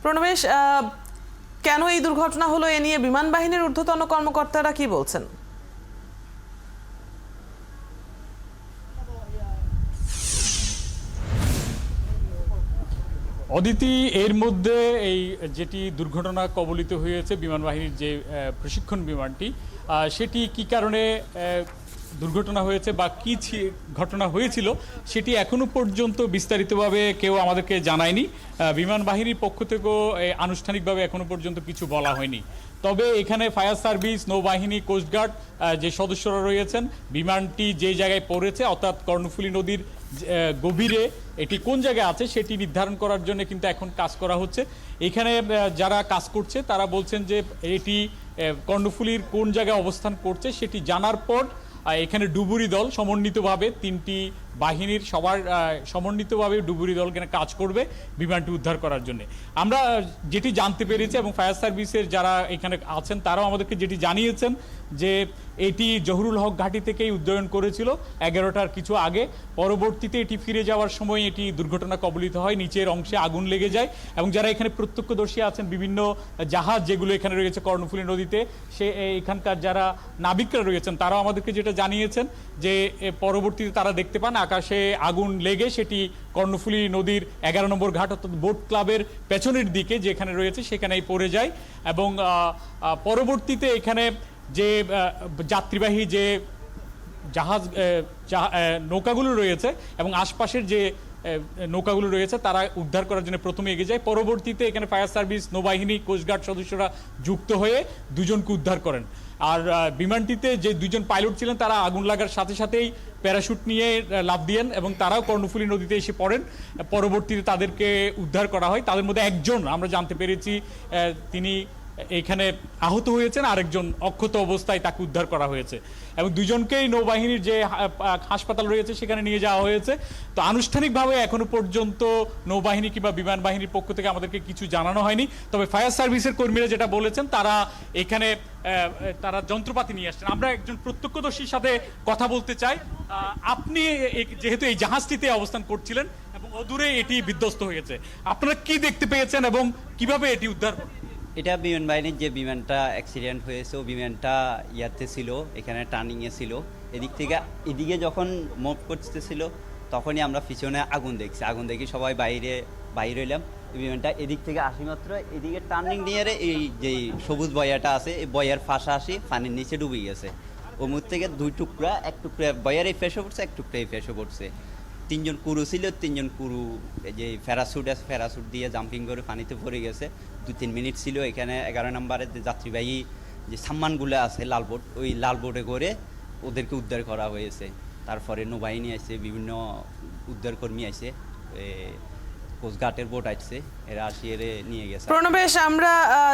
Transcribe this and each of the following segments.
প্রণবেশ, কেন এই দুর্ঘটনা হলো এ নিয়ে বিমান বাহিনীর ঊর্ধ্বতন কর্মকর্তারা কি বলছেন? অদিতি, এর মধ্যে এই যেটি দুর্ঘটনা কবলিত হয়েছে বিমান বাহিনীর যে প্রশিক্ষণ বিমানটি, সেটি কি কারণে দুর্ঘটনা হয়েছে বা কি ঘটনা হয়েছিল সেটি এখনো পর্যন্ত বিস্তারিতভাবে কেউ আমাদেরকে জানায়নি। বিমান বাহিনীর পক্ষ থেকেও আনুষ্ঠানিকভাবে এখনো পর্যন্ত কিছু বলা হয়নি। তবে এখানে ফায়ার সার্ভিস, নৌবাহিনী, কোস্টগার্ড যে সদস্যরা রয়েছেন, বিমানটি যে জায়গায় পড়েছে অর্থাৎ কর্ণফুলী নদীর গভীরে এটি কোন জায়গায় আছে সেটি নির্ধারণ করার জন্য কিন্তু এখন কাজ করা হচ্ছে। এখানে যারা কাজ করছে তারা বলছেন যে এটি কর্ণফুলীর কোন জায়গায় অবস্থান করছে সেটি জানার পর এখানে ডুবুরি দল সমন্বিতভাবে, তিনটি বাহিনীর সবার সমন্বিতভাবে ডুবুরি দল এখানে কাজ করবে বিমানটি উদ্ধার করার জন্য। আমরা যেটি জানতে পেরেছি এবং ফায়ার সার্ভিসের যারা এখানে আছেন তারাও আমাদেরকে যেটি জানিয়েছেন যে এটি জহুরুল হক ঘাঁটি থেকেই উড্ডয়ন করেছিল 11টার কিছু আগে। পরবর্তীতে এটি ফিরে যাওয়ার সময় এটি দুর্ঘটনা কবলিত হয়, নিচের অংশে আগুন লেগে যায় এবং যারা এখানে প্রত্যক্ষদর্শী আছেন, বিভিন্ন জাহাজ যেগুলো এখানে রয়েছে কর্ণফুলী নদীতে, এখানকার যারা নাবিকরা রয়েছেন তারাও আমাদেরকে যেটা জানিয়েছেন যে পরবর্তীতে তারা দেখতে পান আকাশে আগুন লেগে সেটি কর্ণফুলী নদীর 11 নম্বর ঘাট অর্থাৎ বোট ক্লাবের পেছনের দিকে যেখানে রয়েছে সেখানেই পড়ে যায়। এবং পরবর্তীতে এখানে যে যাত্রীবাহী যে জাহাজ নৌকাগুলো রয়েছে এবং আশপাশের যে নৌকাগুলো রয়েছে তারা উদ্ধার করার জন্য প্রথমে এগিয়ে যায়। পরবর্তীতে এখানে ফায়ার সার্ভিস, নৌবাহিনী, কোস্টগার্ড সদস্যরা যুক্ত হয়ে দুজনকে উদ্ধার করেন। আর বিমানটিতে যে দুজন পাইলট ছিলেন তারা আগুন লাগার সাথে সাথেই প্যারাশুট নিয়ে লাফ দিয়েন এবং তারাও কর্ণফুলী নদীতে এসে পড়েন। পরবর্তীতে তাদেরকে উদ্ধার করা হয়। তাদের মধ্যে একজন আমরা জানতে পেরেছি তিনি এখানে আহত হয়েছেন, আরেকজন অক্ষত অবস্থায় তাকে উদ্ধার করা হয়েছে এবং দুজনকেই নৌবাহিনীর যে হাসপাতাল রয়েছে সেখানে নিয়ে যাওয়া হয়েছে। তো আনুষ্ঠানিকভাবে এখনো পর্যন্ত নৌবাহিনী কিংবা বিমান বাহিনীর পক্ষ থেকে আমাদেরকে কিছু জানানো হয়নি। তবে ফায়ার সার্ভিসের কর্মীরা যেটা বলেছেন তারা এখানে তারা যন্ত্রপাতি নিয়ে আসছেন। আমরা একজন প্রত্যক্ষদর্শীর সাথে কথা বলতে চাই। আপনি যেহেতু এই জাহাজটিতে অবস্থান করছিলেন এবং অদূরে এটি বিধ্বস্ত হয়েছে, আপনারা কি দেখতে পেয়েছেন এবং কিভাবে এটি উদ্ধার? এটা বিমান বাহিনীর যে বিমানটা অ্যাক্সিডেন্ট হয়েছে ও বিমানটা ইয়াতে ছিল, এখানে টার্নিংয়ে ছিল। এদিক থেকে এদিকে যখন মুভ করতেছিল তখনই আমরা পিছনে আগুন দেখছি। আগুন দেখি সবাই বাইরে এলাম। বিমানটা এদিক থেকে আসি মাত্র এদিকে টার্নিং নিয়ে এই যে সবুজ বয়াটা আছে এই বয়ার ফাঁসা আসি পানির নিচে ডুবে গেছে। ওর মধ্যে থেকে দুই টুকরা, এক টুকরা বয়ার এই ফেসে পড়ছে, এক টুকরা এই ফেসে পড়ছে। তিনজন কুরু ছিল, তিনজন কুরু যে প্যারাশুট আছে প্যারাশুট দিয়ে জাম্পিং করে পানিতে পড়ে গেছে। 2-3 মিনিট ছিল এখানে 11 নম্বরের যে যাত্রীবাহী যে সাম্মানগুলো আছে লাল বোট, ওই লাল বোটে করে ওদেরকে উদ্ধার করা হয়েছে। তারপরে নৌবাহিনী আসছে, বিভিন্ন উদ্ধারকর্মী আসছে, কোস্টগার্ডের বোট আসছে, এরা আসিয়ে নিয়ে গেছে। প্রণবেশ, আমরা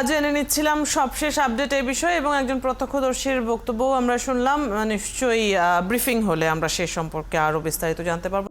জেনে নিচ্ছিলাম সবশেষ আপডেট এই বিষয়ে এবং একজন প্রত্যক্ষদর্শীর বক্তব্য আমরা শুনলাম। নিশ্চয়ই ব্রিফিং হলে আমরা সে সম্পর্কে আরো বিস্তারিত জানতে পারবো।